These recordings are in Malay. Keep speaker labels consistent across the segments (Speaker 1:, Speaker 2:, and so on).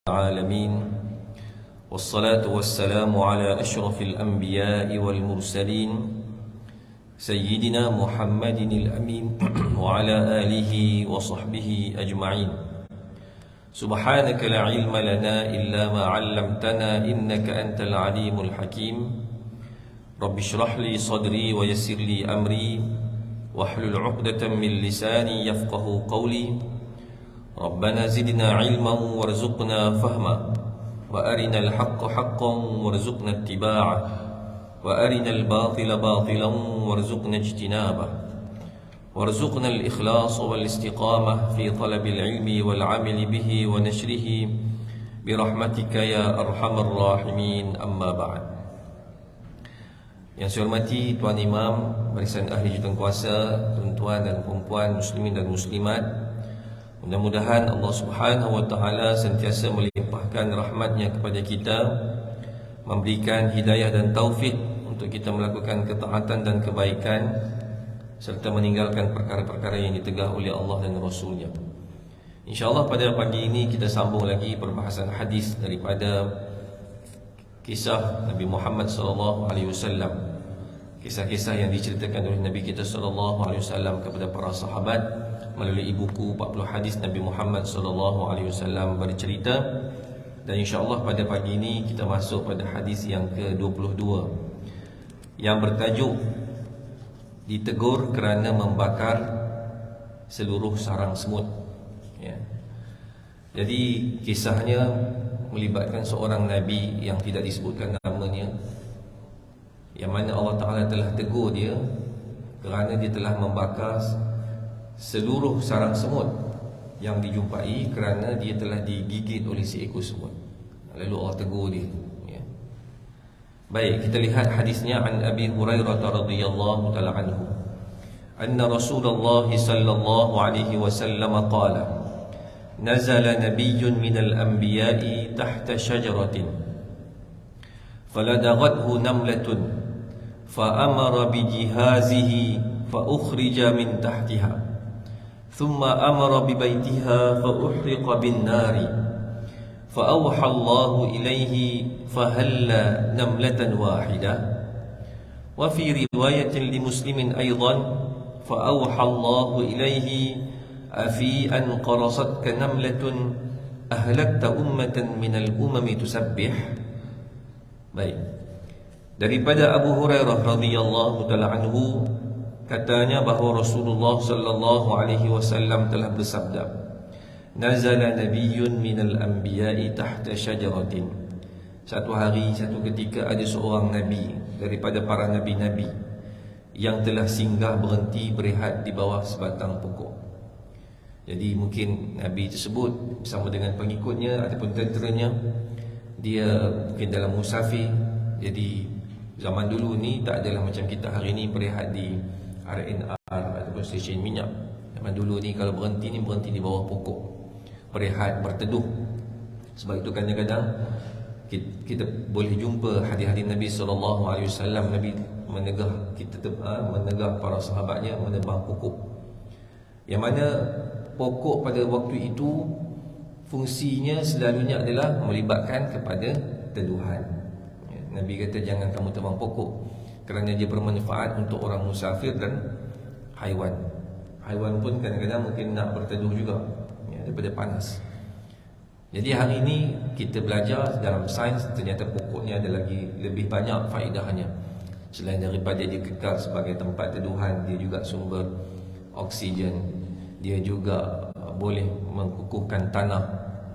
Speaker 1: العالمين والصلاة والسلام على أشرف الأنبياء والمرسلين سيدنا محمد الأمين وعلى آله وصحبه أجمعين. سبحانك لا علم لنا إلا ما علمتنا إنك أنت العليم الحكيم. رب اشرح لي صدري ويسر لي أمري واحلل عقدة من لساني يفقه قولي. ربنا زدنا علما وارزقنا فهما وأرنا الحق حقا وارزقنا اتباعه وأرنا الباطل باطلا وارزقنا اجتنابه وارزقنا الإخلاص والاستقامة في طلب العلم والعمل به ونشره برحمتك يا أرحم الراحمين. أما بعد. Yang saya hormati Tuan Imam, barisan ahli jurukuasa, tuan-tuan dan puan-puan, muslimin dan muslimat, mudah-mudahan Allah Subhanahu wa taala sentiasa melimpahkan rahmatnya kepada kita, memberikan hidayah dan taufik untuk kita melakukan ketaatan dan kebaikan, serta meninggalkan perkara-perkara yang ditegah oleh Allah dan Rasulnya. InsyaAllah pada pagi ini kita sambung lagi perbahasan hadis daripada kisah Nabi Muhammad SAW. Kisah-kisah yang diceritakan oleh Nabi kita SAW kepada para sahabat melalui buku 40 hadis Nabi Muhammad SAW bercerita. Dan insyaAllah pada pagi ini kita masuk pada hadis yang ke-22 yang bertajuk ditegur kerana membakar seluruh sarang semut. Jadi kisahnya melibatkan seorang Nabi yang tidak disebutkan namanya, yang mana Allah Ta'ala telah tegur dia kerana dia telah membakar seluruh sarang semut yang dijumpai kerana dia telah digigit oleh seekor semut. Lalu Allah tegur dia. Baik, kita lihat hadisnya. An Abi Hurairah radhiyallahu ta'ala anhu anna Rasulullah sallallahu alaihi wasallam qala nazala nabiyyun minal anbiya'i tahta syajaratin faladaghathu namlatun فأمر بجهازه فأخرج من تحتها ثم أمر ببيتها فأحرق بالنار فأوحى الله إليه فهل نملة واحدة. وفي رواية لمسلم أيضا فأوحى الله إليه أفي أن قرصتك نملة أهلكت أمة من الأمم تسبح. Baik, daripada Abu Hurairah radhiyallahu taala anhu katanya bahawa Rasulullah sallallahu alaihi wasallam telah bersabda, nazala nabiyyun minal anbiya'i tahta syajaratin. Satu hari, satu ketika ada seorang nabi daripada para nabi-nabi yang telah singgah berhenti berehat di bawah sebatang pokok. Jadi mungkin nabi tersebut bersama dengan pengikutnya ataupun tenteranya, dia mungkin dalam musafir. Jadi zaman dulu ni tak adalah macam kita hari ni berehat di RNR ataupun stesen minyak. Zaman dulu ni kalau berhenti ni berhenti di bawah pokok, berehat, berteduh. Sebab itu kadang-kadang kita boleh jumpa hadis-hadis Nabi SAW. Nabi menegah menegah para sahabatnya menebang pokok, yang mana pokok pada waktu itu fungsinya selalunya adalah melibatkan kepada teduhan. Nabi kata jangan kamu tebang pokok kerana dia bermanfaat untuk orang musafir dan haiwan. Haiwan pun kadang-kadang mungkin nak berteduh juga daripada panas. Jadi hari ini kita belajar dalam sains, ternyata pokok ni ada lagi lebih banyak faedahnya. Selain daripada dia kekal sebagai tempat teduhan, dia juga sumber oksigen. Dia juga boleh mengukuhkan tanah,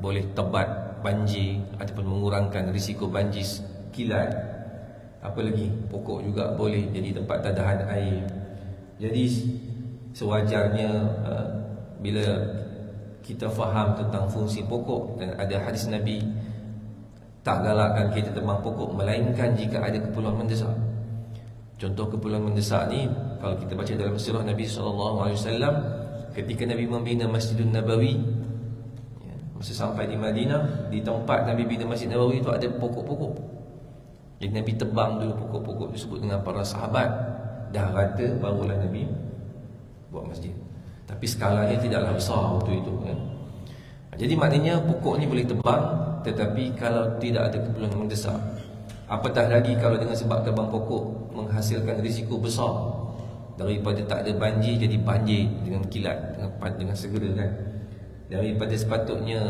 Speaker 1: boleh tebat banjir ataupun mengurangkan risiko banjir kilat. Apa lagi? Pokok juga boleh jadi tempat tadahan air. Jadi sewajarnya bila kita faham tentang fungsi pokok, dan ada hadis Nabi tak galakkan kita tebang pokok melainkan jika ada keperluan mendesak. Contoh keperluan mendesak ni kalau kita baca dalam sirah Nabi SAW, ketika Nabi membina Masjidun Nabawi, masa sampai di Madinah, di tempat Nabi bina Masjid Nabawi itu ada pokok-pokok. Jadi Nabi tebang dulu pokok-pokok tersebut dengan para sahabat. Dah rata barulah Nabi buat masjid. Tapi skalanya tidaklah besar waktu itu. Jadi maknanya pokok ni boleh tebang, tetapi kalau tidak ada keperluan mendesak. Apatah lagi kalau dengan sebab tebang pokok menghasilkan risiko besar, daripada tak ada banjir jadi banjir dengan kilat, dengan segera kan. Daripada sepatutnya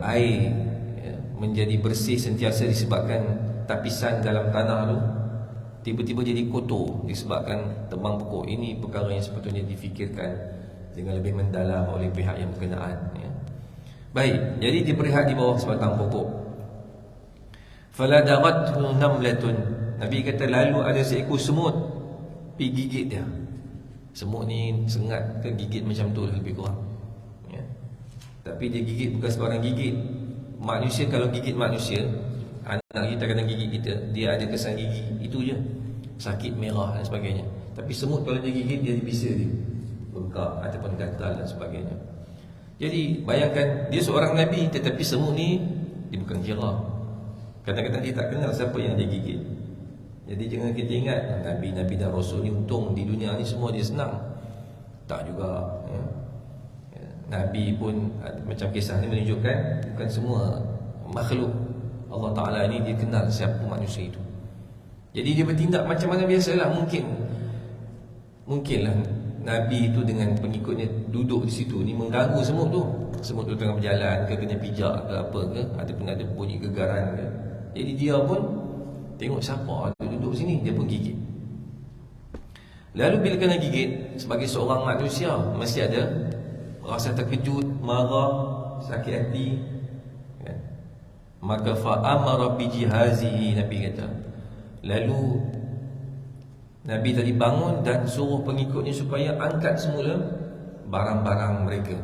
Speaker 1: air menjadi bersih sentiasa disebabkan tapisan dalam tanah tu, tiba-tiba jadi kotor disebabkan tebang pokok. Ini perkara yang sepatutnya difikirkan dengan lebih mendalam oleh pihak yang berkenaan, ya. Baik, jadi dia berehat di bawah sebatang pokok. Faladagathu namlatun, Nabi kata lalu ada seekor semut pergi gigit dia. Semut ni sengat ke gigit macam tu lebih kurang, ya. Tapi dia gigit bukan sebarang gigit. Manusia kalau gigit manusia, anak kita kadang gigit kita, dia ada kesan gigi, itu je, sakit merah dan sebagainya. Tapi semut kalau dia gigit, dia bisa dia bengkak ataupun gatal dan sebagainya. Jadi bayangkan dia seorang Nabi, tetapi semut ni dia bukan kira. Kadang-kadang dia tak kenal siapa yang dia gigit. Jadi jangan kita ingat Nabi-Nabi dan Rasul ni untung di dunia ni semua dia senang. Tak juga, ya. Nabi pun macam kisah ni menunjukkan bukan semua makhluk Allah Ta'ala ni dia kenal siapa manusia itu. Jadi dia bertindak macam mana biasalah. Mungkinlah Nabi itu dengan pengikutnya duduk di situ ni mengganggu semut tu. Semut tu tengah berjalan ke, kena pijak ke apa ke, ataupun ada bunyi gegaran ke. Jadi dia pun tengok siapa ada duduk sini, dia pun gigit. Lalu bila kena gigit, sebagai seorang manusia mesti ada rasa terkejut, marah, sakit hati, kan? Maka fa'amara bijihazihi, Nabi kata. Lalu Nabi tadi bangun dan suruh pengikutnya supaya angkat semula barang-barang mereka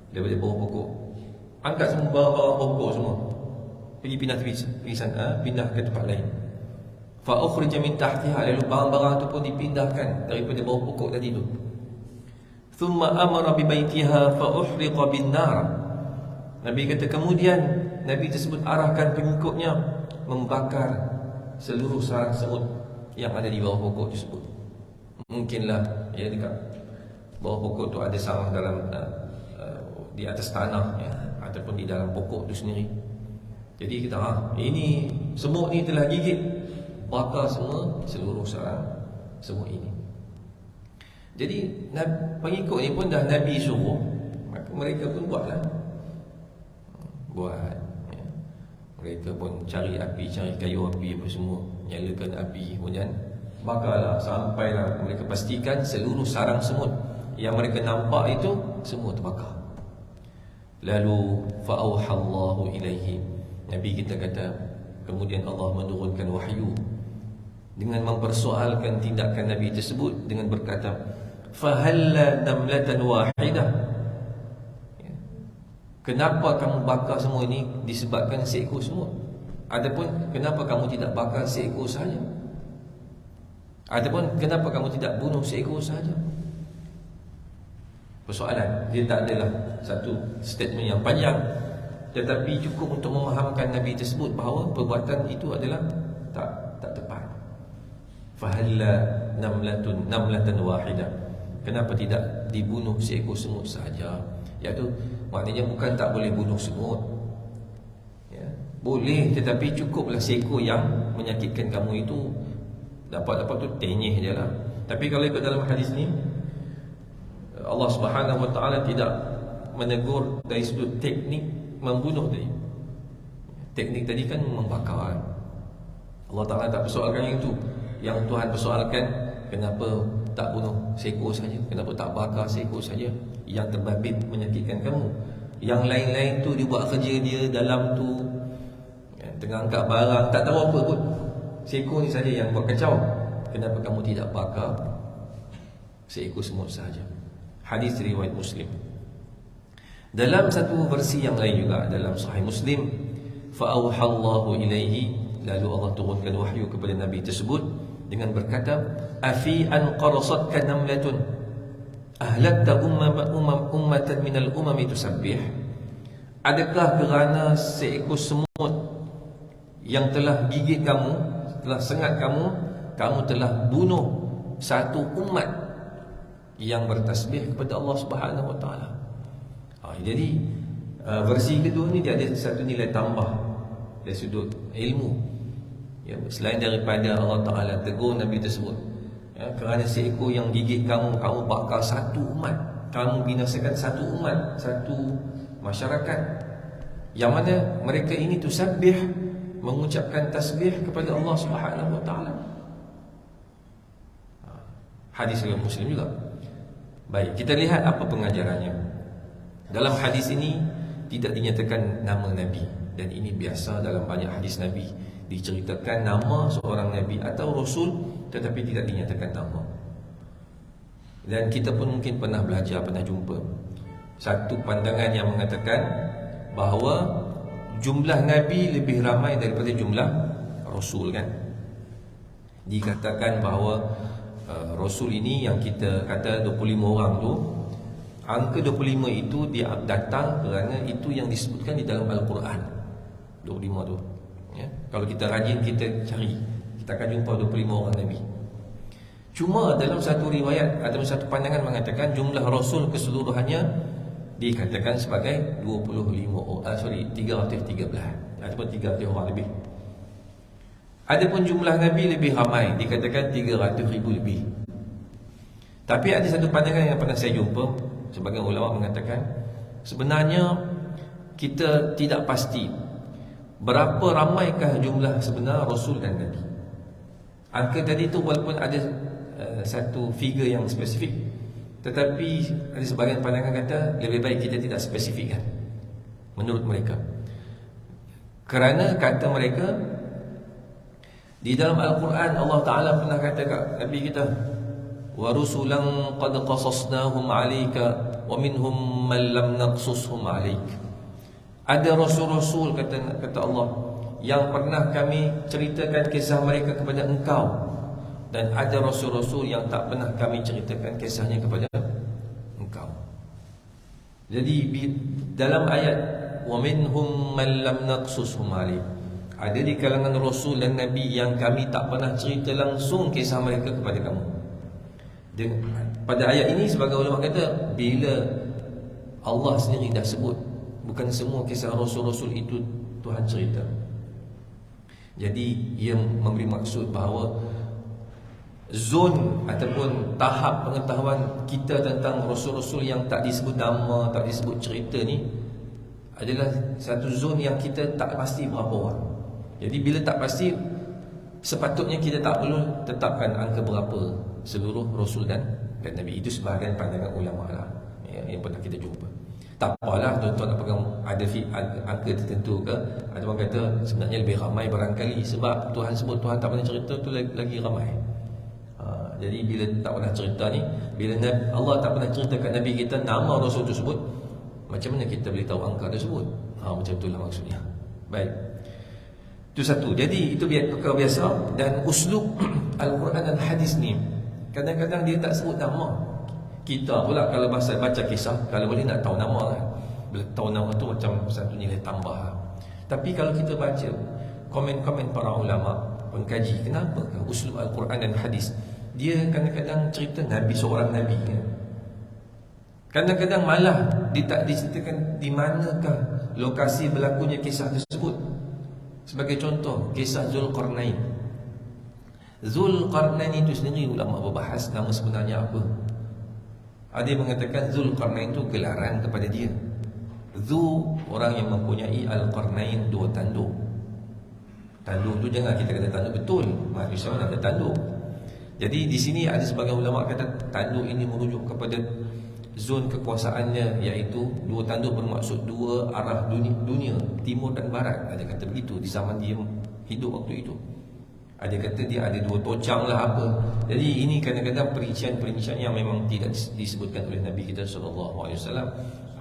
Speaker 1: daripada bawah pokok. Angkat semua barang-barang pokok semua, pergi pindah ke tempat lain. Fa ukhrija min tahtiha, lalu barang-barang itu pun dipindahkan daripada bawah pokok tadi tu. Thumma amara bi baitiha fa uhriqa bin nar. Nabi kata kemudian Nabi tersebut arahkan pengikutnya membakar seluruh sarang semut yang ada di bawah pokok tersebut. Mungkinlah ya dekat bawah pokok tu ada sarang dalam di atas tanah, ya, ataupun di dalam pokok tu sendiri. Jadi kita ini semut ni telah gigit, bakar semua seluruh sarang semut ini. Jadi pengikut ni pun dah Nabi suruh, maka mereka pun buat, ya. Mereka pun cari api, cari kayu api apa semua, nyalakan api, kemudian bakarlah sampailah mereka pastikan seluruh sarang semut yang mereka nampak itu semua terbakar. Lalu fa'auhallahu ilaihi, Nabi kita kata kemudian Allah menurunkan wahyu dengan mempersoalkan tindakan Nabi tersebut dengan berkata fahalla namlatan wahidah, kenapa kamu bakar semua ini disebabkan seekor semut? Adapun kenapa kamu tidak bakar seekor saja? Adapun kenapa kamu tidak bunuh seekor saja? Persoalan, dia tak adalah satu statement yang panjang, tetapi cukup untuk memahamkan Nabi tersebut bahawa perbuatan itu adalah tak tepat. Fahalla namlatan wahidah, kenapa tidak dibunuh seekor semut saja? Iaitu maknanya bukan tak boleh bunuh semut, ya, boleh, tetapi cukuplah seekor yang menyakitkan kamu itu dapat tu tenyeh je lah. Tapi kalau ikut dalam hadis ni, Allah Subhanahu Wa Taala tidak menegur dari sudut teknik membunuh tadi. Teknik tadi kan membakar. Allah Taala tak persoalkan yang itu. Yang Tuhan persoalkan kenapa tak bunuh seekor saja, kenapa tak bakar seekor saja yang terbabit menyakitkan kamu. Yang lain-lain tu dia buat kerja dia dalam tu, ya, tengah angkat barang, tak tahu apa pun, seekor ni saja yang buat kacau. Kenapa kamu tidak bakar seekor semut saja? Hadis riwayat Muslim. Dalam satu versi yang lain juga dalam Sahih Muslim, fa auhallahu ilaihi, lalu Allah turunkan wahyu kepada Nabi tersebut dengan berkata afi an qarasatka namlatun ahlakta ummatan minal umami tusabbih, adakah kerana seekor semut yang telah gigit kamu, telah sengat kamu, kamu telah bunuh satu umat yang bertasbih kepada Allah Subhanahu Wa Taala? Jadi versi kedua ni dia ada satu nilai tambah dari sudut ilmu, ya, selain daripada Allah Ta'ala tegur Nabi tersebut, ya, kerana seekor yang gigit kamu, kamu bakal satu umat, kamu binasakan satu umat, satu masyarakat, yang mana mereka ini tusabbih, mengucapkan tasbih kepada Allah Subhanahu Wa Ta'ala. Hadis riwayat Muslim juga. Baik, kita lihat apa pengajarannya. Dalam hadis ini tidak dinyatakan nama Nabi, dan ini biasa dalam banyak hadis Nabi, diceritakan nama seorang Nabi atau Rasul tetapi tidak dinyatakan nama. Dan kita pun mungkin pernah belajar, pernah jumpa satu pandangan yang mengatakan bahawa jumlah Nabi lebih ramai daripada jumlah Rasul, kan? Dikatakan bahawa Rasul ini yang kita kata 25 orang tu, angka 25 itu dia datang kerana itu yang disebutkan di dalam Al-Quran, 25 tu, ya? Kalau kita rajin kita cari, kita akan jumpa 25 orang Nabi. Cuma dalam satu riwayat atau satu pandangan mengatakan jumlah Rasul keseluruhannya dikatakan sebagai 313 ataupun 300 orang lebih. Adapun jumlah Nabi lebih ramai, dikatakan 300,000 lebih. Tapi ada satu pandangan yang pernah saya jumpa, sebagian ulama mengatakan sebenarnya kita tidak pasti berapa ramaikah jumlah sebenar Rasul dan Nabi. Angka tadi tu walaupun ada satu figure yang spesifik, tetapi ada sebagian pandangan kata lebih baik kita tidak spesifikkan menurut mereka. Kerana kata mereka di dalam Al-Quran Allah Ta'ala pernah kata kat Nabi kita, wa rusulan qad qasasnahum 'alaika wa minhum man lam naqsushum 'alaik. Ada rasul-rasul kata Allah yang pernah kami ceritakan kisah mereka kepada engkau, dan ada rasul-rasul yang tak pernah kami ceritakan kisahnya kepada engkau. Jadi dalam ayat wa minhum man lam naqsushum 'alaik, ada di kalangan Rasul dan Nabi yang kami tak pernah cerita langsung kisah mereka kepada kamu. Dan pada ayat ini sebagai ulama kata, bila Allah sendiri dah sebut, bukan semua kisah Rasul-Rasul itu Tuhan cerita. Jadi ia memberi maksud bahawa zon ataupun tahap pengetahuan kita tentang Rasul-Rasul yang tak disebut nama, tak disebut cerita ni adalah satu zon yang kita tak pasti berapa orang. Jadi bila tak pasti, sepatutnya kita tak perlu tetapkan angka berapa seluruh Rasul dan Nabi. Itu sebahagian pandangan ulama lah, yang pernah kita jumpa. Tak apalah tuan-tuan nak pegang ada angka tertentu ke, ada orang kata sebenarnya lebih ramai barangkali sebab Tuhan sebut, Tuhan tak pernah cerita tu lagi ramai. Jadi bila tak pernah cerita ni, bila Allah tak pernah cerita kat Nabi kita nama Rasul tersebut, macam mana kita boleh tahu angka tersebut? Macam itulah maksudnya. Baik, itu satu. Jadi itu perkara biasa. Dan uslub Al-Quran dan hadis ni kadang-kadang dia tak sebut nama. Kita pula kalau baca kisah, kalau boleh nak tahu nama kan, bila tahu nama tu macam satu nilai tambah. Tapi kalau kita baca komen-komen para ulama pengkaji, kenapa uslub Al-Quran dan hadis dia kadang-kadang cerita Nabi, seorang Nabi kan? Kadang-kadang malah dia tak diceritakan di manakah lokasi berlakunya kisah tersebut. Sebagai contoh, kisah Zulkarnain. Zulkarnain itu sendiri ulama berbahas nama sebenarnya apa. Ada yang mengatakan Zulkarnain itu gelaran kepada dia. Zu, orang yang mempunyai Al-Qarnain, dua tanduk. Tanduk tu jangan kita kata tanduk betul, manusia mana ada tanduk. Jadi di sini ada sebagian ulama kata tanduk ini merujuk kepada zon kekuasaannya, iaitu dua tanduk bermaksud dua arah dunia, timur dan barat. Ada kata begitu di zaman dia hidup waktu itu. Ada kata dia ada dua tocang lah apa. Jadi ini kadang-kadang perincian-perincian yang memang tidak disebutkan oleh Nabi kita SAW,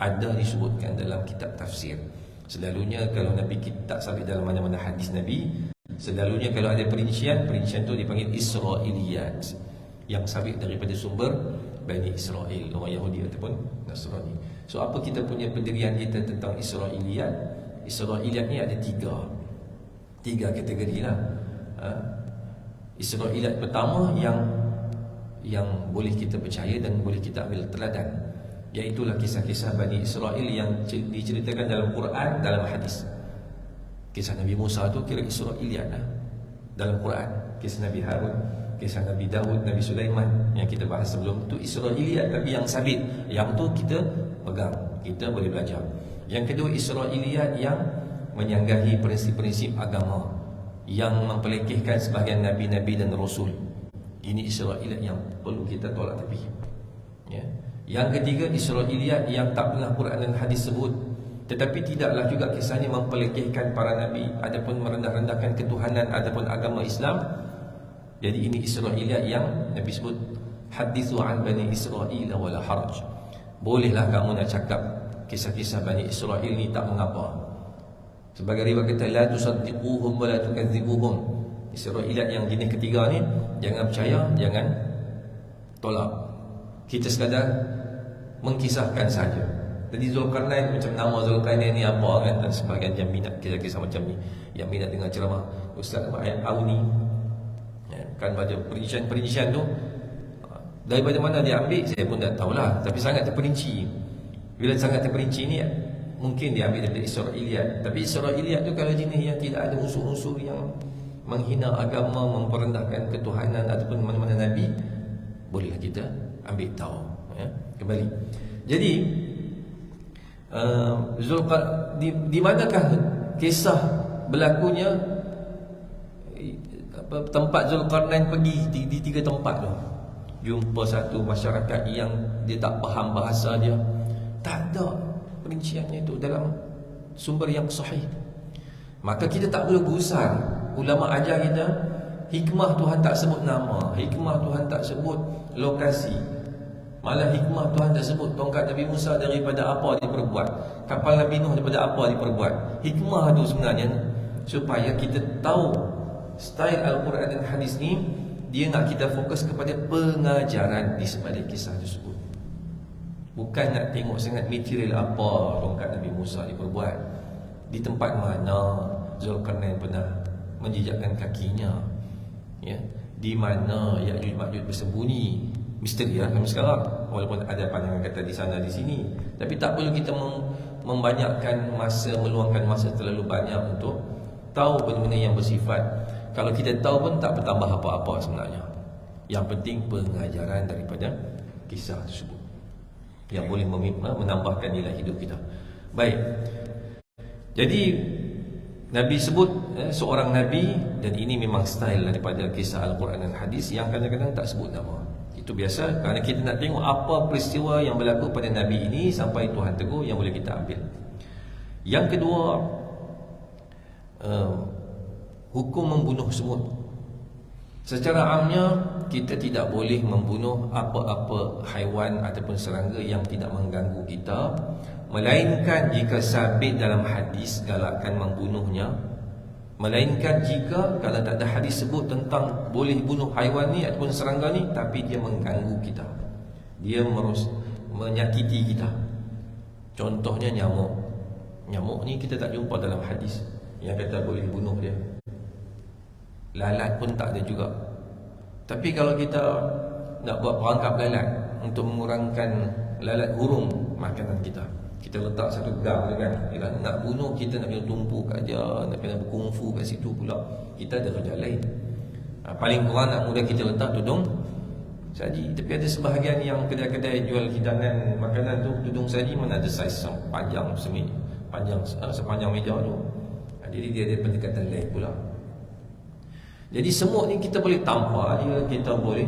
Speaker 1: ada disebutkan dalam kitab tafsir. Selalunya kalau Nabi kita tak sabit dalam mana-mana hadis Nabi, selalunya kalau ada perincian tu dipanggil Israiliyat, yang sabit daripada sumber Bani Israel, orang Yahudi ataupun Nasrani. So apa kita punya pendirian kita tentang Israiliyat? Israiliyat ni ada tiga kategori lah. Israiliyat pertama yang boleh kita percaya dan boleh kita ambil teladan. Iaitulah kisah-kisah Bani Israel yang diceritakan dalam Quran, dalam hadis. Kisah Nabi Musa tu kira Israiliyat lah dalam Quran. Kisah Nabi Harun, kisah Nabi Daud, Nabi Sulaiman yang kita bahas sebelum tu Israiliyat, tapi yang sabit. Yang tu kita pegang, kita boleh belajar. Yang kedua Israiliyat yang menyanggahi prinsip-prinsip agama, yang mempelekehkan sebahagian Nabi-Nabi dan Rasul. Ini Israiliyat yang perlu kita tolak tepi, ya. Yang ketiga Israiliyat yang tak pernah Quran dan hadis sebut, tetapi tidaklah juga kisahnya mempelekehkan para Nabi ataupun merendah-rendahkan ketuhanan ataupun agama Islam. Jadi ini Israiliyat yang Nabi sebut, hadithu an Bani Israel wala haraj. Bolehlah kamu nak cakap kisah-kisah Bani Israel ni, tak mengapa. Sebagai riwayat kata, la tusaddiquhum wa la tukadzibuhum. Israiliyat yang jenis ketiga ni, jangan percaya, jangan tolak. Kita sekadar mengkisahkan saja. Jadi Zulkarnain, macam nama Zulkarnain ni apa kan, dan sebahagian yang minat kisah-kisah macam ni, yang minat dengan ceramah Ustaz Auni, ya, kan baca perincian tu. Daripada mana dia ambil saya pun tak tahulah, tapi sangat terperinci. Bila sangat terperinci ni, mungkin dia ambil daripada Israiliyat. Tapi Israiliyat tu kalau jenis yang tidak ada unsur-unsur yang menghina agama, memperendahkan ketuhanan ataupun mana-mana Nabi, bolehlah kita ambil tahu, ya. Kembali. Jadi di manakah kisah berlakunya tempat Zulkarnain pergi di tiga tempat tu? Jumpa satu masyarakat yang dia tak faham bahasa dia. Tak ada perinciannya itu dalam sumber yang sahih. Maka kita tak perlu gusar. Ulama ajar kita, hikmah Tuhan tak sebut nama, hikmah Tuhan tak sebut lokasi. Malah hikmah Tuhan tak sebut tongkat Nabi Musa daripada apa diperbuat, kapal Nabi Nuh daripada apa diperbuat. Hikmah tu sebenarnya supaya kita tahu style Al-Quran dan hadis ni, dia nak kita fokus kepada pengajaran di sebalik kisah tersebut. Bukan nak tengok sangat material apa tongkat Nabi Musa diperbuat, di tempat mana Zulkarnain pernah menjejakkan kakinya, ya, di mana Ya'juj Ma'juj bersembunyi. Misteri lah kami sekarang, walaupun ada pandangan kata di sana di sini. Tapi tak perlu kita membanyakkan masa, meluangkan masa terlalu banyak untuk tahu benda-benda yang bersifat, kalau kita tahu pun tak bertambah apa-apa sebenarnya. Yang penting pengajaran daripada kisah tersebut yang boleh menambahkan nilai hidup kita. Baik. Jadi Nabi sebut seorang Nabi, dan ini memang style daripada kisah Al-Quran dan hadis yang kadang-kadang tak sebut nama. Itu biasa, kerana kita nak tengok apa peristiwa yang berlaku pada Nabi ini sampai Tuhan tegur yang boleh kita ambil. Yang kedua, hukum membunuh semut. Secara amnya, kita tidak boleh membunuh apa-apa haiwan ataupun serangga yang tidak mengganggu kita, melainkan jika sabit dalam hadis galakkan membunuhnya. Melainkan jika kalau tak ada hadis sebut tentang boleh bunuh haiwan ni ataupun serangga ni, tapi dia mengganggu kita, dia menyakiti kita. Contohnya nyamuk. Nyamuk ni kita tak jumpa dalam hadis yang kata boleh bunuh dia. Lalat pun tak ada juga. Tapi kalau kita nak buat perangkap lalat untuk mengurangkan lalat hurung makanan kita, kita letak satu gam kan. Bila nak bunuh, kita nak kena tumpu kat dia, nak kena berkungfu kat situ pula. Kita ada kerja lain. Paling kurang nak mudah kita letak tudung saji. Tapi ada sebahagian yang kedai-kedai jual hidangan makanan tu, tudung saji mana ada saiz panjang sepanjang meja tu. Jadi dia ada pendekatan lain pula. Jadi semut ni kita boleh tampar dia, kita boleh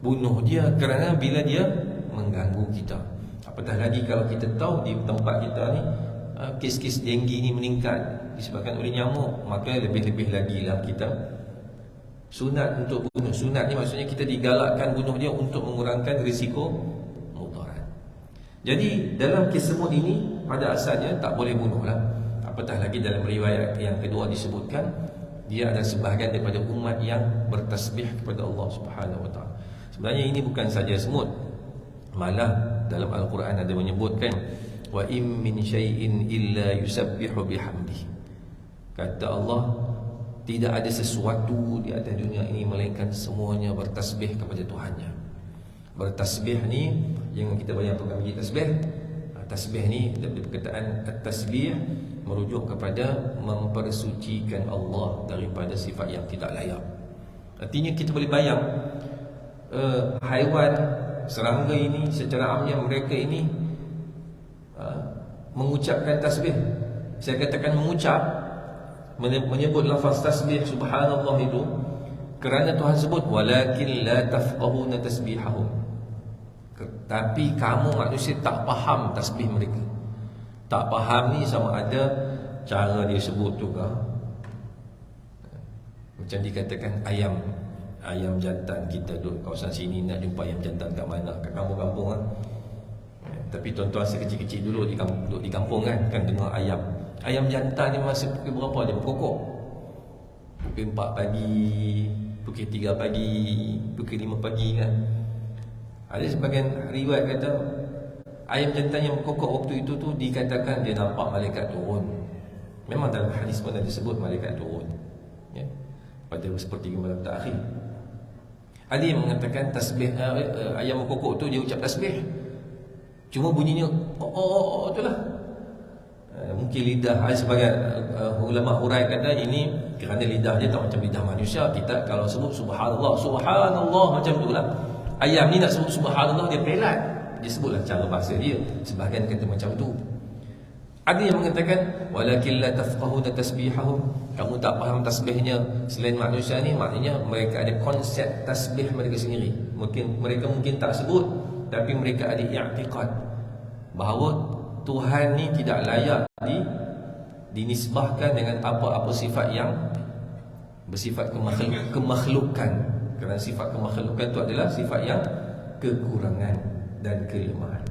Speaker 1: bunuh dia kerana bila dia mengganggu kita. Apatah lagi kalau kita tahu di tempat kita ni kes-kes denggi ni meningkat disebabkan oleh nyamuk, maka lebih-lebih lagi lah kita sunat untuk bunuh. Sunat ni maksudnya kita digalakkan bunuh dia untuk mengurangkan risiko mudarat. Jadi dalam kes semut ini pada asalnya tak boleh bunuh lah. Apatah lagi dalam riwayat yang kedua disebutkan dia adalah sebahagian daripada umat yang bertasbih kepada Allah Subhanahu Wa Taala. Sebenarnya ini bukan saja semut, malah dalam Al-Quran ada menyebutkan wa im min syai'in illa yusabbihu bihamdihi. Kata Allah, tidak ada sesuatu di atas dunia ini melainkan semuanya bertasbih kepada Tuhannya. Bertasbih ni, yang kita bayang pegang biji tasbih. Tasbih ni dari perkataan at-tasbih merujuk kepada mempersucikan Allah daripada sifat yang tidak layak. Artinya kita boleh bayang haiwan, serangga ini secara amnya mereka ini mengucapkan tasbih. Saya katakan mengucap, menyebut lafaz tasbih subhanallah itu kerana Tuhan sebut walakin la tafqahuna tasbihahum. Tapi kamu manusia tak faham tasbih mereka. Tak faham ni sama ada cara dia sebut tu kah, macam dikatakan ayam jantan kita duduk kawasan sini, nak jumpa ayam jantan kat mana? Kat kampung-kampung kan. Tapi tuan-tuan sekecil-kecil dulu duduk di kampung kan dengar ayam jantan ni masa pukul berapa dia berkokok? Pukul 4 pagi, pukul 3 pagi, pukul 5 pagi kan. Ada sebagian riwayat kata ayam jantan yang berkokok waktu itu tu dikatakan dia nampak malaikat turun. Memang dalam hadis pun ada disebut malaikat turun, ya, pada sepertiga malam terakhir. Ada yang mengatakan tasbih ayam berkokok tu dia ucap tasbih, cuma bunyinya itulah. Mungkin lidah, ada sebagian ulama hurai kata ini kerana lidah dia tak macam lidah manusia. Kita kalau sebut subhanallah macam itulah. Ayam ni nak sebut subhanallah dia pelat, dia sebutlah cara bahasa dia. Sebahagian kata macam tu. Ada yang mengatakan walakin la tafqahuna tasbihahum, kamu tak faham tasbihnya selain manusia ni, maknanya mereka ada konsep tasbih mereka sendiri. Mereka mungkin tak sebut, tapi mereka ada i'tiqad bahawa Tuhan ni tidak layak dinisbahkan dengan apa-apa sifat yang bersifat kemakhlukan. Kerana sifat kemakhlukan itu adalah sifat yang kekurangan dan kelemahan,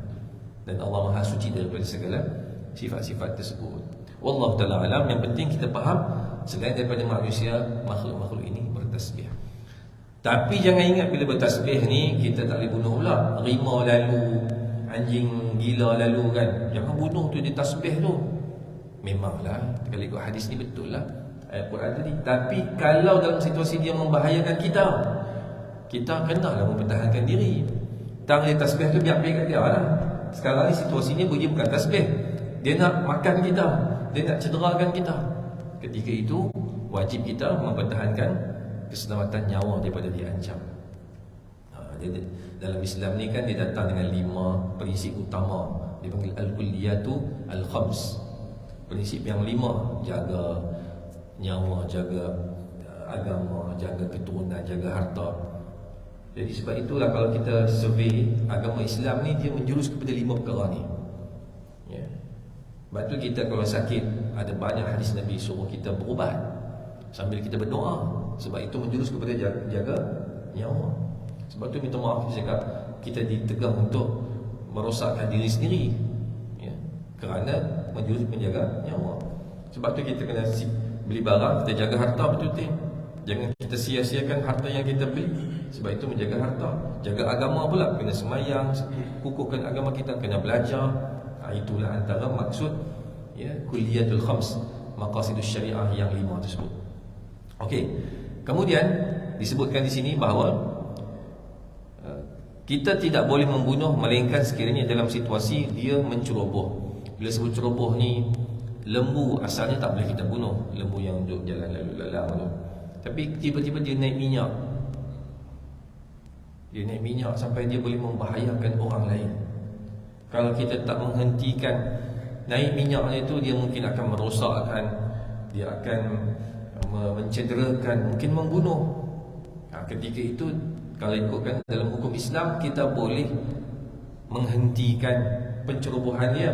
Speaker 1: dan Allah Maha Suci daripada segala sifat-sifat tersebut. Wallahu ta'ala alam. Yang penting kita faham selain daripada manusia, makhluk-makhluk ini bertasbih. Tapi jangan ingat bila bertasbih ni kita tak boleh bunuh pula. Rimau lalu, anjing gila lalu kan, jangan bunuh tu, dia tasbih tu. Memanglah kalau ikut hadis ni betul lah ayat Quran tadi. Tapi kalau dalam situasi dia membahayakan kita kenalah mempertahankan diri. Tang dia tasbih tu biar pergi kat dia lah. Sekarang ni situasinya dia bukan tasbih, dia nak makan kita, dia nak cederakan kita. Ketika itu wajib kita mempertahankan keselamatan nyawa daripada diancam. Dalam Islam ni kan dia datang dengan 5 prinsip utama. Dia panggil al-kulliyatu al-khams. Prinsip yang 5, jaga nyawa, jaga agama, jaga keturunan, jaga harta. Jadi sebab itulah kalau kita survey agama Islam ni, dia menjurus kepada 5 perkara ni, ya. Sebab tu kita kalau sakit, ada banyak hadis Nabi suruh kita berubat sambil kita berdoa. Sebab itu menjurus kepada jaga nyawa. Sebab tu minta maaf cakap kita ditegang untuk merosakkan diri sendiri, ya, kerana menjurus menjaga nyawa. Sebab tu kita kena beli barang, kita jaga harta betul-betul. Jangan kita sia-siakan harta yang kita beli. Sebab itu menjaga harta. Jaga agama pula, kena semayang, kukuhkan agama kita, kena belajar. Itulah antara maksud, ya, kulliyatul khams, maqasidus syariah yang 5 tersebut. Okey. Kemudian disebutkan di sini bahawa kita tidak boleh membunuh melainkan sekiranya dalam situasi dia menceroboh. Bila sebut ceroboh ni, lembu asalnya tak boleh kita bunuh, lembu yang duduk jalan lalu lalang tu. Tapi tiba-tiba dia naik minyak. Dia naik minyak sampai dia boleh membahayakan orang lain. Kalau kita tak menghentikan naik minyaknya itu, dia mungkin akan merosakkan, dia akan mencederakan, mungkin membunuh. Ketika itu kalau ikutkan dalam hukum Islam, kita boleh menghentikan pencerobohan dia.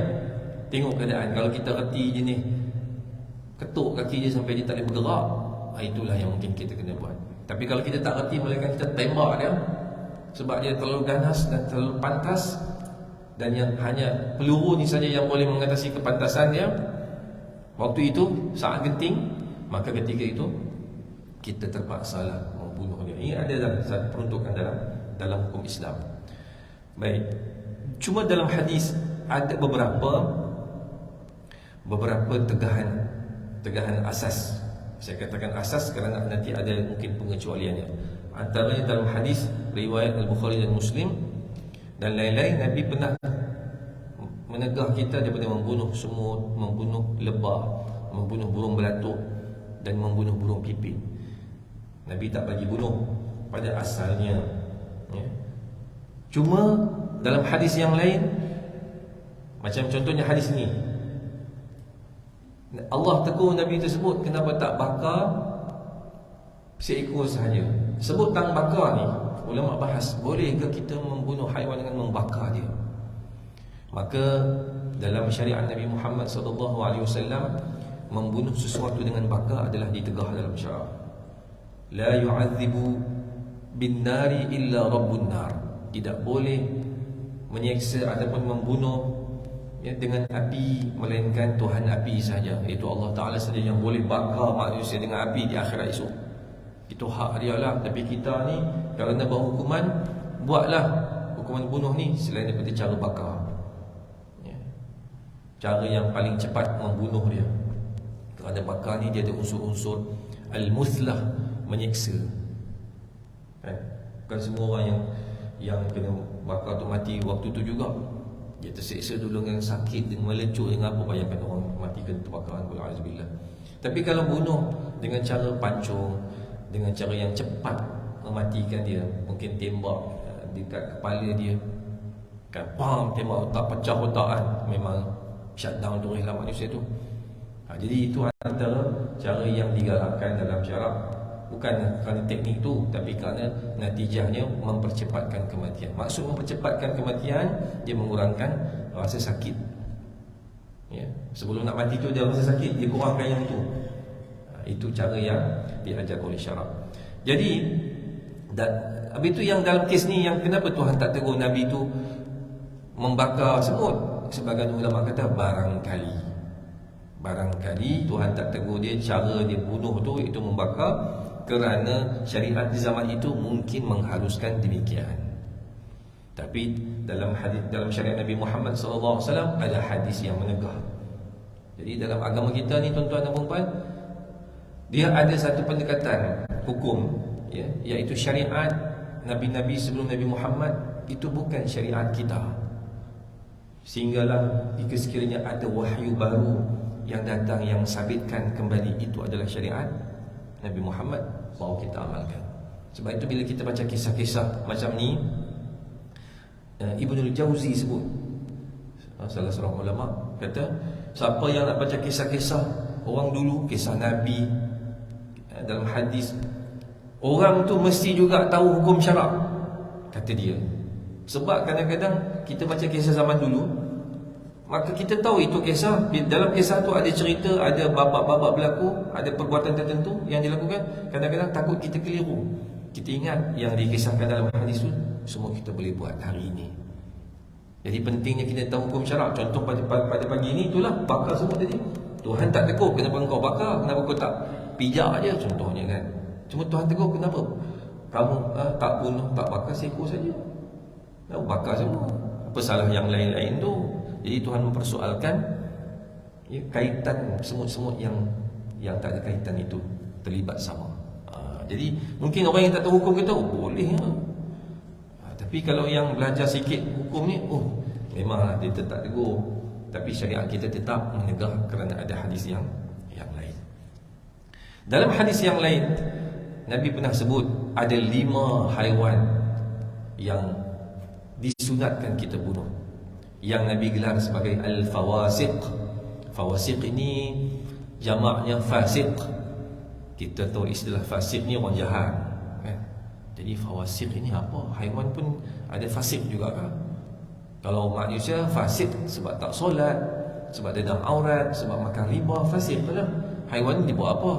Speaker 1: Tengok keadaan. Kalau kita reti je ni, ketuk kaki dia sampai dia tak boleh bergerak, itulah yang mungkin kita kena buat. Tapi kalau kita tak reti, melainkan kita tembak dia sebab dia terlalu ganas dan terlalu pantas, dan yang hanya peluru ni saja yang boleh mengatasi kepantasan dia waktu itu, saat genting, maka ketika itu kita terpaksalah membunuh dia. Ini ada dalam peruntukan dalam hukum Islam. Baik. Cuma dalam hadis ada beberapa tegahan asas. Saya katakan asas kerana nanti ada mungkin pengecualiannya. Antaranya dalam hadis riwayat Al-Bukhari dan Muslim Dan lain-lain Nabi pernah menegah kita daripada membunuh semut, membunuh lebah, membunuh burung belatuk dan membunuh burung pipit. Nabi tak bagi bunuh pada asalnya, ya. Cuma dalam hadis yang lain, macam contohnya hadis ni, Allah tegur Nabi tersebut, kenapa tak bakar seekor sahaja? Sebut tang bakar ni, ulama bahas, boleh ke kita membunuh haiwan dengan membakar dia? Maka dalam syariat Nabi Muhammad SAW, membunuh sesuatu dengan bakar adalah ditegah dalam syarak. La yu'adzibu bin nari illa rabbun nar. Tidak boleh menyeksa ataupun membunuh, ya, dengan api melainkan Tuhan api saja, iaitu Allah Ta'ala saja yang boleh bakar manusia dengan api di akhirat esok. Itu hak dia lah. Tapi kita ni kerana berhukuman, buatlah hukuman bunuh ni selain daripada cara bakar, ya. Cara yang paling cepat membunuh dia. Kerana bakar ni dia ada unsur-unsur al-muthlah, menyeksa, kan? Bukan semua orang yang kena bakar tu mati waktu tu juga. Dia terseksa dulu dengan sakit, dengan melecur, dengan apa, bayangkan orang mati kena terbakaran, wal'azubillah. Tapi kalau bunuh dengan cara pancung, dengan cara yang cepat mematikan dia, mungkin tembak dekat kepala dia, kan, pam, tembak otak, pecah otak, kan, memang shutdown tu lah manusia tu. Jadi itu antara cara yang digalakkan dalam syarak. Bukan kerana teknik tu, tapi kerana natijahnya mempercepatkan kematian. Maksud mempercepatkan kematian, dia mengurangkan rasa sakit, ya. Sebelum nak mati tu dia rasa sakit, dia kurangkan yang tu. Itu cara yang diajar oleh syarak. Jadi habis tu yang dalam kes ni, yang kenapa Tuhan tak tegur Nabi tu membakar semut? Sebagian ulama kata barangkali Tuhan tak tegur dia, cara dia bunuh tu itu membakar, kerana syariat di zaman itu mungkin mengharuskan demikian. Tapi dalam syariat Nabi Muhammad SAW ada hadis yang menegah. Jadi dalam agama kita ni, tuan-tuan dan puan-puan, dia ada satu pendekatan hukum, ya, iaitu syariat Nabi-Nabi sebelum Nabi Muhammad itu bukan syariat kita. Sehinggalah jika sekiranya ada wahyu baru yang datang yang sabitkan kembali itu adalah syariat Nabi Muhammad, baru kita amalkan. Sebab itu bila kita baca kisah-kisah macam ni, Ibnul Jauzi sebut, salah seorang ulama, kata siapa yang nak baca kisah-kisah orang dulu, kisah Nabi, dalam hadis, orang tu mesti juga tahu hukum syarak, kata dia. Sebab kadang-kadang kita baca kisah zaman dulu, maka kita tahu itu kisah. Dalam kisah tu ada cerita, ada babak-babak berlaku, ada perbuatan tertentu yang dilakukan. Kadang-kadang takut kita keliru. Kita ingat yang dikisahkan dalam hadis tu semua kita boleh buat hari ini. Jadi pentingnya kita tahu hukum syarak. Contoh pada pagi ni, itulah bakar semua tadi. Tuhan tak tegur kenapa engkau bakar, kenapa kau tak pijak je, contohnya, kan. Cuma Tuhan tegur kenapa kamu tak bunuh, tak bakar seekor saja, bakar semua. Apa salah yang lain-lain tu? Jadi Tuhan mempersoalkan, ya, kaitan semut-semut yang tak ada kaitan itu terlibat sama. Jadi mungkin orang yang tak tahu hukum kita, boleh, ya. Tapi kalau yang belajar sikit hukum ni, memanglah dia tak tegur. Tapi syariat kita tetap menegah kerana ada hadis yang lain. Dalam hadis yang lain, Nabi pernah sebut ada 5 haiwan yang disunatkan kita bunuh, yang Nabi gelar sebagai al-fawasiq. Fawasiq ini jamaknya fasiq. Kita tahu istilah fasiq ni orang jahat, kan? Jadi fawasiq ini apa? Haiwan pun ada fasiq juga, kan? Kalau manusia fasiq sebab tak solat, sebab dedam aurat, sebab makan riba, fasiq lah. Haiwan ni buat apa?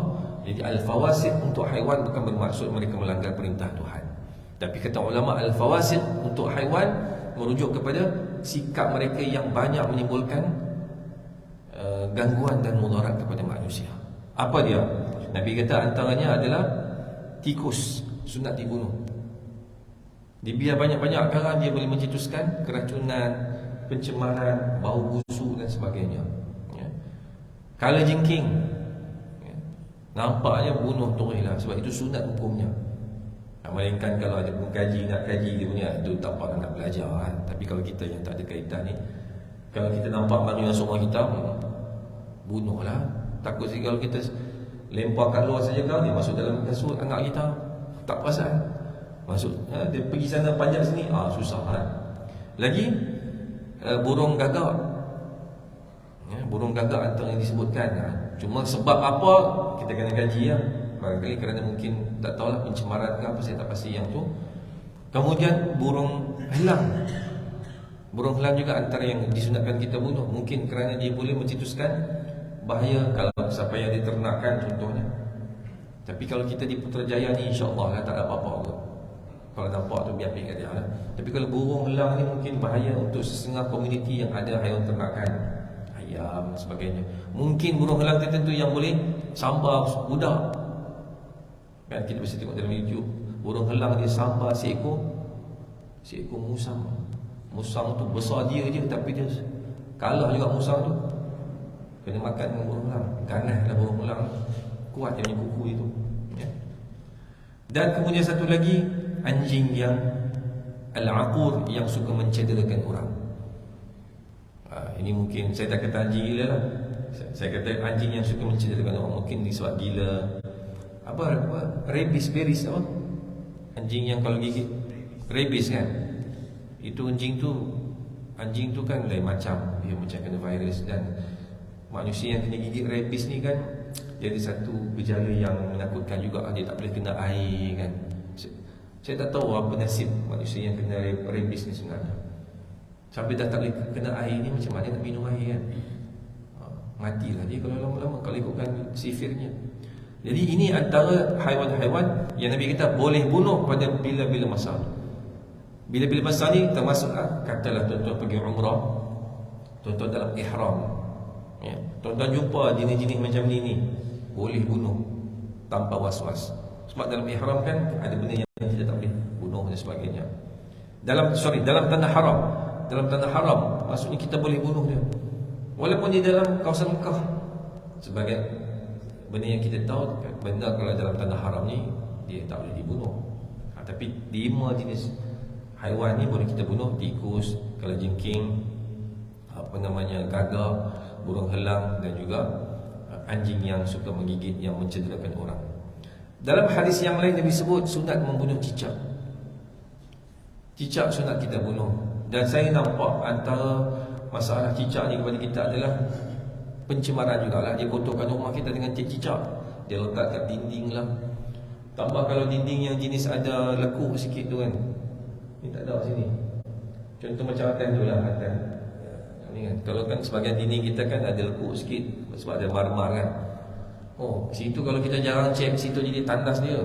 Speaker 1: Jadi al-fawasiq untuk haiwan bukan bermaksud mereka melanggar perintah Tuhan. Tapi kata ulama, al-fawasiq untuk haiwan merujuk kepada sikap mereka yang banyak menimbulkan gangguan dan mudarat kepada manusia. Apa dia? Nabi kata antaranya adalah tikus, sunat dibunuh. Dia banyak-banyak perkara, dia boleh mencetuskan keracunan, pencemaran, bau busuk dan sebagainya, ya. Kalajengking, ya, nampaknya bunuh terus lah, sebab itu sunat hukumnya. Melainkan kalau ada pengkaji nak kaji dia punya, itu tak apa nak belajar kan. Tapi kalau kita yang tak ada kaitan ni, kalau kita nampak mana yang semua kita bunuhlah. Takut sih kalau kita lempar kat luar saja, kau dia masuk dalam kasut anak kita tak perasan. Masuk dia pergi sana panjat sini, susah kan. Lagi burung gagak. Burung gagak antara yang disebutkan. Cuma sebab apa kita kena kaji ya. Barangkali kerana mungkin tak tahulah pencemaran ke apa, saya tak pasti yang tu. Kemudian burung helang. Burung helang juga antara yang disunatkan kita bunuh. Mungkin kerana dia boleh mencetuskan bahaya kalau siapa yang diternakkan contohnya. Tapi kalau kita di Putrajaya ni insya-Allah tak ada apa-apa kot. Kalau nampak tu biar pergi kat dia lah. Tapi kalau burung helang ni mungkin bahaya untuk setengah komuniti yang ada haiwan ternakan, ayam dan sebagainya. Mungkin burung helang tertentu yang boleh sambar budak. Kan kita bisa tengok dalam YouTube, burung helang dia sambar seekor musang. Musang tu besar dia je, tapi dia kalah juga musang tu. Kena makan dengan burung helang. Ganaslah burung helang, kuat dia punya kuku itu ya. Dan kemudian satu lagi, anjing yang al-aqur, yang suka mencederakan orang. Ini mungkin saya tak kata anjing gila lah. Saya kata anjing yang suka mencederakan orang. Mungkin disebab gila. Apa rabies beris apa? Anjing yang kalau gigit rabies kan. Itu anjing tu kan lain macam, dia macam kena virus. Dan manusia yang kena gigit rabies ni kan jadi satu gejala yang menakutkan juga. Dia tak boleh kena air kan. Saya tak tahu apa nasib manusia yang kena rabies ni sebenarnya. Sampai dah tak boleh kena air ni, macam mana nak minum air kan. Matilah dia kalau lama-lama, kalau ikutkan sifirnya. Jadi ini antara haiwan-haiwan yang Nabi kata boleh bunuh pada bila-bila masa. Bila-bila masa ni termasuklah, katalah tuan-tuan pergi umrah, tuan-tuan dalam ihram ya. Tuan-tuan jumpa jenis-jenis macam ni boleh bunuh tanpa was-was. Sebab dalam ihram kan ada benda yang kita tak boleh bunuh dan sebagainya. Dalam tanah haram. Dalam tanah haram maksudnya kita boleh bunuh dia. Walaupun di dalam kawasan Mekah. Sebagai benda yang kita tahu, benda kalau dalam tanah haram ni dia tak boleh dibunuh. Tapi 5 jenis haiwan ni boleh kita bunuh. Tikus, kalajengking, gagak, burung helang, dan juga anjing yang suka menggigit, yang mencederakan orang. Dalam hadis yang lain Nabi sebut sunat membunuh cicak. Cicak sunat kita bunuh. Dan saya nampak antara masalah cicak ni kepada kita adalah pencemaran jugalah. Dia kotorkan rumah kita dengan cicak. Dia letak kat dinding lah. Tambah kalau dinding yang jenis ada lekuk sikit tu kan. Ni tak ada sini. Contoh macam atas tu lah, atas ni kan. Kalau kan sebahagian dinding kita kan ada lekuk sikit sebab ada marmar kan. Situ kalau kita jarang cek, situ jadi tandas dia.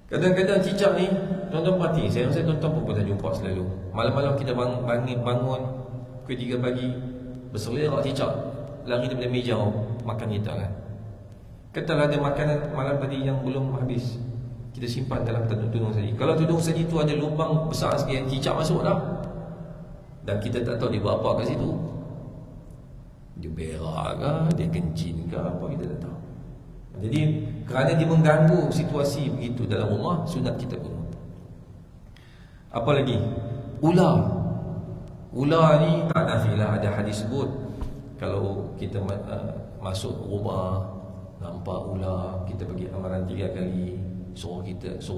Speaker 1: Kadang-kadang cicak ni, tuan-tuan perhati, saya rasa tuan-tuan pun pernah jumpa selalu. Malam-malam kita bangun pukul 3 pagi, berselerak cicak lari daripada meja makan kita kan. Katalah ada makanan malam tadi yang belum habis, kita simpan dalam tudung saji. Kalau tudung saji tu ada lubang besar sikit, cicak masuk dah. Dan kita tak tahu dia buat apa kat situ. Dia berak ke, dia kencing ke apa, kita tak tahu. Jadi kerana dia mengganggu situasi begitu dalam rumah, sunat kita bunuh. Apa lagi? Ular. Ular ni tak nafilah, ada hadis sebut kalau kita masuk rumah nampak ular, kita bagi amaran 3 kali, suruh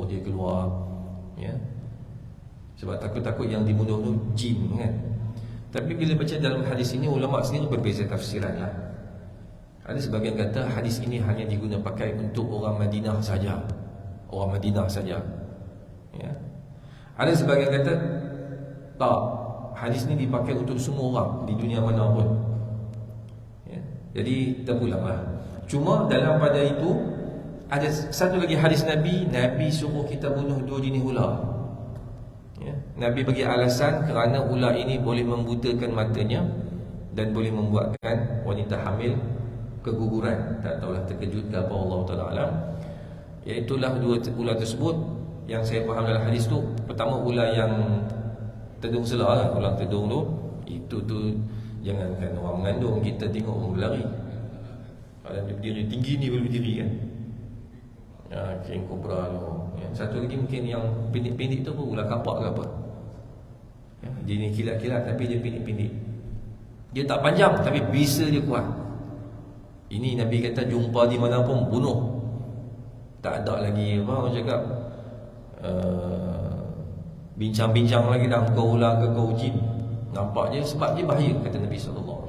Speaker 1: dia keluar ya. Sebab takut-takut yang dibunuh tu jin kan. Tapi bila baca dalam hadis ini, ulama sendiri berbeza tafsiran lah. Ada sebagian kata hadis ini hanya digunakan pakai untuk orang Madinah saja. Orang Madinah saja ya. Ada sebagian kata tak, hadis ini dipakai untuk semua orang di dunia mana pun ya. Jadi terpulang lah. Cuma dalam pada itu ada satu lagi hadis Nabi suruh kita bunuh 2 jenis ular ya. Nabi bagi alasan kerana ular ini boleh membutakan matanya dan boleh membuatkan wanita hamil keguguran. Tak tahulah terkejut ke apa, Allah Ta'ala alam. Iaitulah 2 ular tersebut yang saya faham dalam hadis tu. Pertama ular yang tedung selah lah. Ular tedung tu, itu tu jangankan orang mengandung, kita tengok orang berlari. Kalau dia berdiri tinggi ni boleh berdiri kan King Cobra tu. Satu lagi mungkin yang pendek-pendek tu pun ular kapak ke apa. Dia ni kilat-kilat tapi dia pendek-pendek. Dia tak panjang tapi bisa dia kuat. Ini Nabi kata jumpa di mana pun bunuh. Tak ada lagi orang cakap bincang-bincang lagi dah kau ular ke kau jin. Nampak je sebab dia bahaya kata Nabi SAW.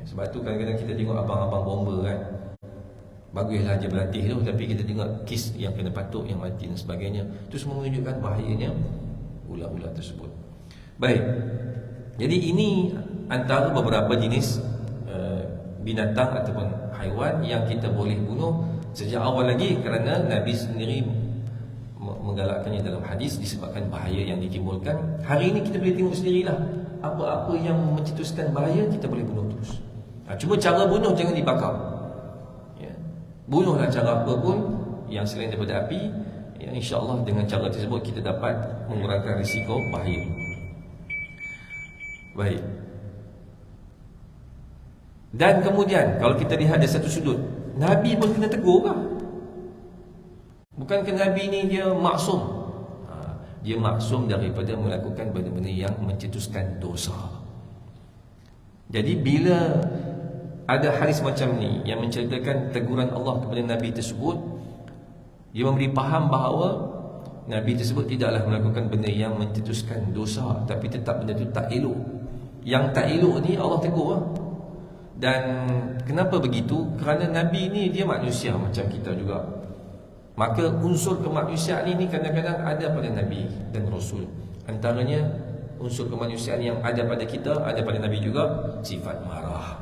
Speaker 1: Sebab tu kadang-kadang kita tengok abang-abang bomber kan, baguslah dia berlatih tu, tapi kita tengok kes yang kena patuk, yang mati dan sebagainya. Itu semua menunjukkan bahayanya ular-ular tersebut. Baik. Jadi ini antara beberapa jenis binatang ataupun haiwan yang kita boleh bunuh sejak awal lagi, kerana Nabi sendiri menggalakkannya dalam hadis disebabkan bahaya yang ditimbulkan. Hari ini kita boleh tengok sendirilah, apa-apa yang mencetuskan bahaya kita boleh bunuh terus. Cuma cara bunuh jangan dibakar. Bunuhlah cara apa pun yang selain daripada api, insya-Allah dengan cara tersebut kita dapat mengurangkan risiko bahaya. Baik. Dan kemudian kalau kita lihat dari satu sudut, Nabi pun kena tegur lah. Bukankah Nabi ni dia maksum? Dia maksum daripada melakukan benda-benda yang mencetuskan dosa. Jadi bila ada hadis macam ni yang menceritakan teguran Allah kepada Nabi tersebut, dia memberi faham bahawa Nabi tersebut tidaklah melakukan benda yang mencetuskan dosa, tapi tetap benda itu tak elok. Yang tak elok ni Allah tegur lah. Dan kenapa begitu? Kerana Nabi ni dia manusia macam kita juga. Maka unsur kemanusiaan ini kadang-kadang ada pada Nabi dan Rasul. Antaranya unsur kemanusiaan yang ada pada kita, ada pada Nabi juga, sifat marah,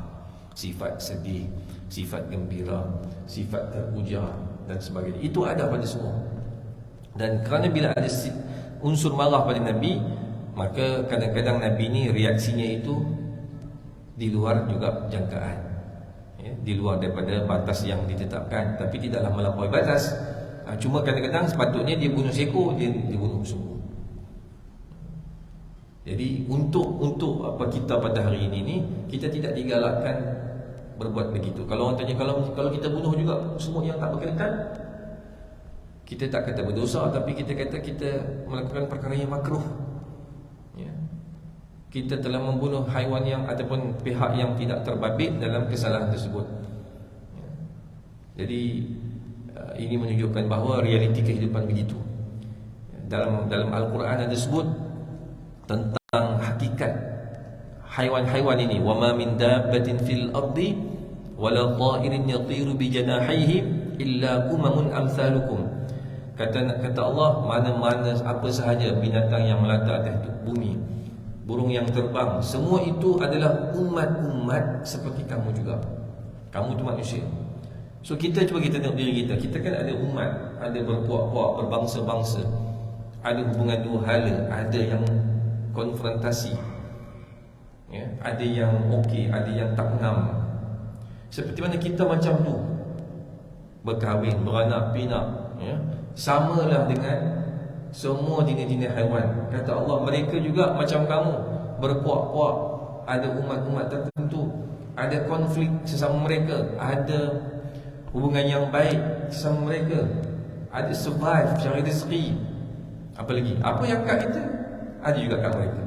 Speaker 1: sifat sedih, sifat gembira, sifat terpuja dan sebagainya. Itu ada pada semua. Dan kerana bila ada unsur marah pada Nabi, maka kadang-kadang Nabi ni reaksinya itu di luar juga jangkaan, di luar daripada batas yang ditetapkan, tapi tidaklah melampaui batas. Cuma kadang-kadang sepatutnya dia bunuh seekor, dia bunuh semua. Jadi untuk apa kita pada hari ini ni, kita tidak digalakkan berbuat begitu. Kalau orang tanya, kalau kita bunuh juga semua yang tak berkenaan, kita tak kata berdosa, tapi kita kata kita melakukan perkara yang makruh. Kita telah membunuh haiwan yang ataupun pihak yang tidak terbabit dalam kesalahan tersebut. Jadi ini menunjukkan bahawa realiti kehidupan begitu. Dalam Al-Quran ada sebut tentang hakikat haiwan-haiwan ini. Wa ma min dabbatin fil ardi wala ta'irin yatiru bi janahihi illa umamun amsalukum. Kata Allah, mana-mana apa sahaja binatang yang melata atas bumi, burung yang terbang, semua itu adalah umat-umat seperti kamu juga. Kamu tu manusia. So kita tengok diri kita. Kita kan ada umat, ada berpuak-puak, berbangsa-bangsa, ada hubungan dua hala, ada yang konfrontasi, ada yang okey, ada yang tak ngam. Seperti mana kita macam tu, berkahwin, beranak pinak, samalah dengan semua jenis-jenis haiwan. Kata Allah, mereka juga macam kamu, berpuak-puak, ada umat-umat tertentu, ada konflik sesama mereka, ada hubungan yang baik sesama mereka, ada survive, cari rezeki. Apa lagi? Apa yang kat kita, ada juga kat mereka.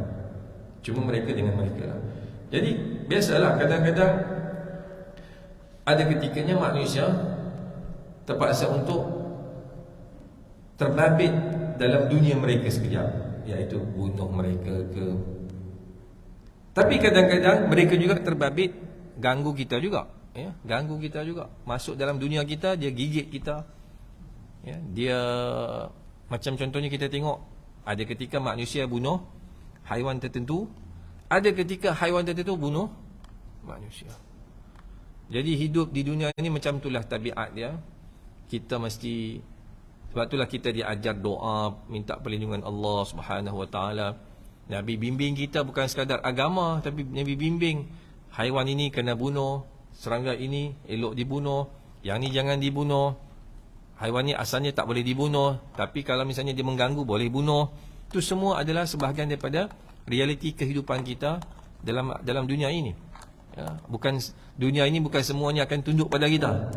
Speaker 1: Cuma mereka dengan mereka lah. Jadi biasalah kadang-kadang ada ketikanya manusia terpaksa untuk terbabit dalam dunia mereka sekejap, iaitu bunuh mereka ke. Tapi kadang-kadang mereka juga terbabit ganggu kita juga, ganggu kita juga, masuk dalam dunia kita, dia gigit kita, dia macam contohnya kita tengok ada ketika manusia bunuh haiwan tertentu, ada ketika haiwan tertentu bunuh manusia. Jadi hidup di dunia ini macam itulah tabiat dia. Kita mesti, sebab itulah kita diajar doa, minta perlindungan Allah Subhanahu Wa Taala. Nabi bimbing kita bukan sekadar agama, tapi Nabi bimbing haiwan ini kena bunuh, serangga ini elok dibunuh, yang ni jangan dibunuh, haiwan ni asalnya tak boleh dibunuh, tapi kalau misalnya dia mengganggu boleh bunuh. Itu semua adalah sebahagian daripada realiti kehidupan kita dalam dunia ini. Bukan dunia ini bukan semuanya akan tunduk pada kita.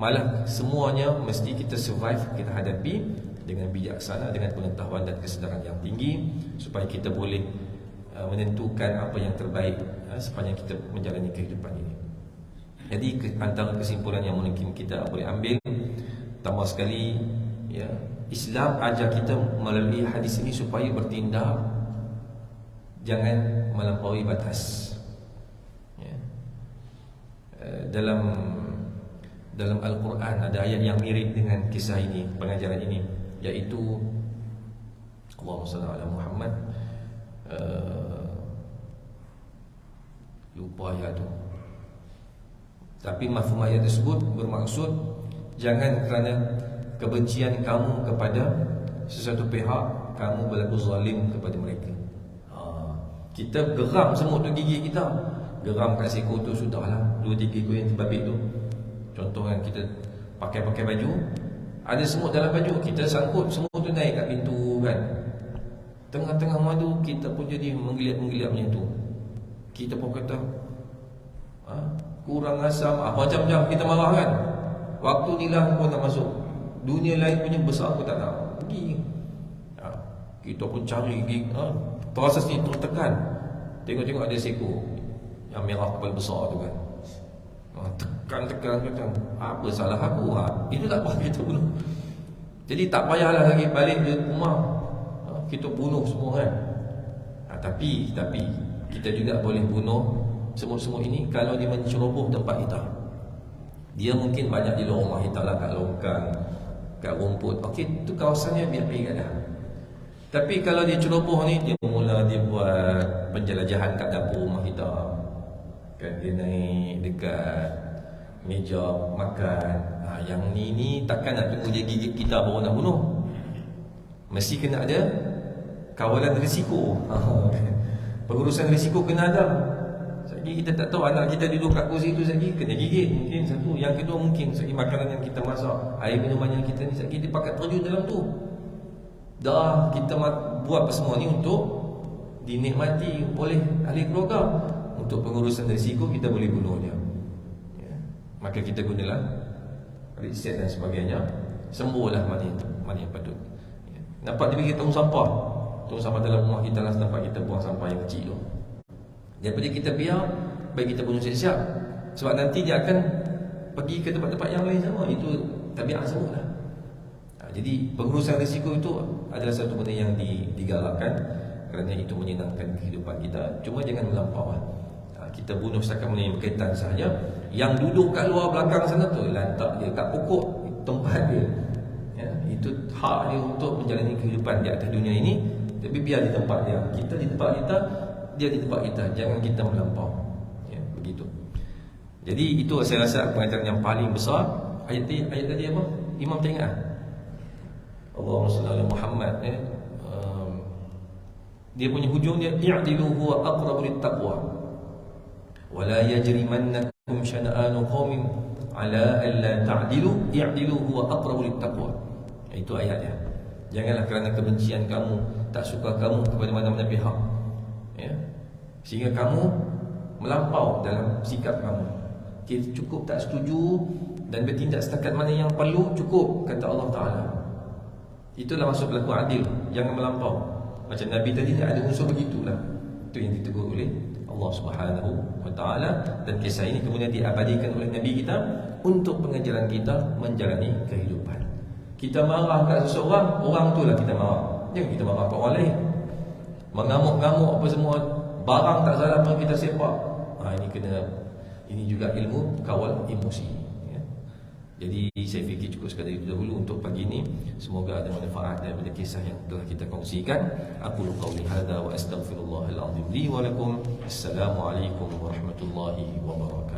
Speaker 1: Malah semuanya mesti kita survive, kita hadapi dengan bijaksana, dengan pengetahuan dan kesedaran yang tinggi, supaya kita boleh menentukan apa yang terbaik sepanjang kita menjalani kehidupan ini. Jadi antara kesimpulan yang mungkin kita boleh ambil, tambah sekali, ya, Islam ajar kita melalui hadis ini supaya bertindak, jangan melampaui batas. Ya. Dalam Al-Quran ada ayat yang mirip dengan kisah ini, pengajaran ini, iaitu Allahumma salli ala Muhammad, lupa ayat tu, tapi mafhum ayat tersebut bermaksud jangan kerana kebencian kamu kepada sesuatu pihak, kamu berlaku zalim kepada mereka. Kita geram semut tu gigi kita, geram kat siku tu, sudahlah 2-3 ekor yang terbabit tu. Contoh kan, kita pakai baju, ada semut dalam baju, kita sangkut semut tu naik kat pintu kan, tengah-tengah madu, kita pun jadi menggeliat-menggeliat macam tu. Kita pun kata kurang asam, macam-macam kita marah kan. Waktu ni lah pun nak masuk dunia lain punya besar pun tak nak pergi. Kita pun cari proses ni tertekan. Tengok-tengok ada seekor yang merah kepala besar tu kan, tekan apa salah aku, itu tak apa kita bunuh. Jadi tak payahlah lagi balik ke rumah kita bunuh semua kan. Tapi kita juga boleh bunuh semut-semut ini kalau dia menceroboh tempat kita. Dia mungkin banyak di luar rumah kita lah, kat longkang, kat rumput, okey, tu kawasannya biar pergi kat dah. Tapi kalau dia ceroboh ni, dia buat penjelajahan kat dapur rumah kita kan, dia naik dekat meja makan. Yang ni takkan nak tunggu dia gigit kita baru nak bunuh. Mesti kena ada kawalan risiko. Pengurusan risiko kena ada. Sekali kita tak tahu anak kita duduk kat kursi tu, sekali kena gigit mungkin satu. Yang kedua mungkin sekali makanan yang kita masak, air minuman yang kita ni, sekali dia pakai terjun dalam tu. Dah kita buat apa semua ni untuk dinikmati oleh ahli keluarga. Untuk pengurusan risiko kita boleh bunuh dia, ya. Maka kita gunalah riset dan sebagainya, sembuhlah mana yang patut, ya. Nampak dia pergi tong sampah dalam rumah kita lah, tempat kita buang sampah yang kecil tu. Daripada kita biar, baik kita bunuh siap-siap, sebab nanti dia akan pergi ke tempat-tempat yang lain sama. Itu tabiat semut lah. Jadi pengurusan risiko itu adalah satu benda yang digalakkan, kerana itu menyenangkan kehidupan kita. Cuma jangan melampau. Kita bunuh setakat benda yang berkaitan sahaja. Yang duduk kat luar belakang sana tu, lantak dia kat pokok, tempat dia, ya, itu hak dia untuk menjalani kehidupan di atas dunia ini. Tapi biar di tempat dia, kita di tempat kita, dia di tempat kita. Jangan kita melampau, ya, begitu. Jadi itu saya rasa pengajaran yang paling besar. Ayat tadi apa? Imam tak ingat? Allahumma salli ala Muhammad, dia punya hujung dia, i'dilu huwa aqrabu littaqwa wa la yajrimannakum syana'anu qaumin ala alla ta'dilu i'dilu huwa aqrabu littaqwa. Itu ayatnya. Janganlah kerana kebencian kamu, tak suka kamu kepada mana-mana pihak, ya, sehingga kamu melampau dalam sikap kamu. Kita cukup tak setuju dan bertindak setakat mana yang perlu, cukup, kata Allah Ta'ala. Itulah maksud berlaku adil, jangan melampau. Macam Nabi tadi ada unsur begitulah. Itu yang ditegur oleh Allah Subhanahu wa Ta'ala. Dan kisah ini kemudian diabadikan oleh Nabi kita untuk pengajaran kita menjalani kehidupan. Kita marah kat seseorang, orang tu lah kita marah. Jangan kita marah kat orang lain. Mengamuk-ngamuk apa semua, barang tak salah pun kita sepak. Ini juga ilmu kawal emosi, ya. Jadi saya fikir cukup sekadar itu dahulu untuk pagi ini. Semoga ada manfaat daripada kisah yang telah kita kongsikan. Aku qauli hadza wa astaghfirullahal azim li wa lakum. Assalamualaikum warahmatullahi wabarakatuh.